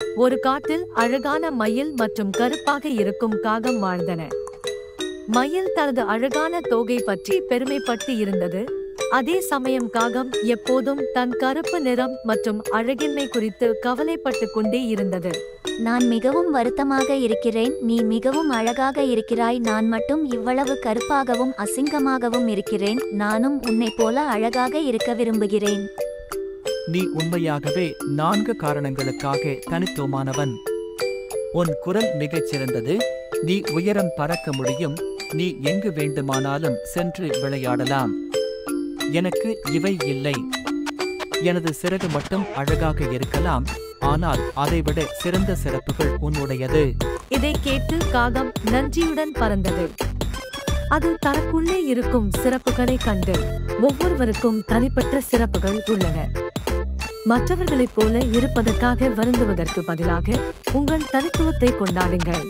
ஒரு காட்டில் அழகான மயில் மற்றும் கருப்பாக இருக்கும் காகம் வாழ்ந்தன. மயில் தனது அழகான தோகை பற்றி பெருமைப்பட்டு இருந்தது. அதே சமயம் காகம் எப்போதும் தன் கருப்பு நிறம் மற்றும் அழகின்மை குறித்து கவலைப்பட்டுக் கொண்டே இருந்தது. நான் மிகவும் வருத்தமாக இருக்கிறேன். நீ மிகவும் அழகாக இருக்கிறாய். நான் மட்டும் இவ்வளவு கருப்பாகவும் அசிங்கமாகவும் இருக்கிறேன். நானும் உன்னைப் போல அழகாக இருக்க விரும்புகிறேன். நீ உண்மையாகவே 4 காரணங்களுக்காக தனித்துவமானவன். உன் குரல் மிகச் சிறந்தது. நீ உயரம் பறக்க முடியும். நீ எங்கு வேண்டுமானாலும் சென்று விளையாடலாம். எனக்கு இவை இல்லை. எனது சிறகு மட்டும் அழகாக இருக்கலாம், ஆனால் அதைவிட சிறந்த சிறப்புகள் உன்னுடையது. இதை கேட்டு காகம் நன்றியுடன் பறந்தது. அது தனக்குள்ளே இருக்கும் சிறப்புகளை கண்டு, ஒவ்வொருவருக்கும் தனிப்பட்ட சிறப்புகள் உள்ளன. மற்றவர்களைப் போல இருப்பதற்காக வருந்துவதற்கு பதிலாக உங்கள் தனித்துவத்தை கொண்டாடுங்கள்.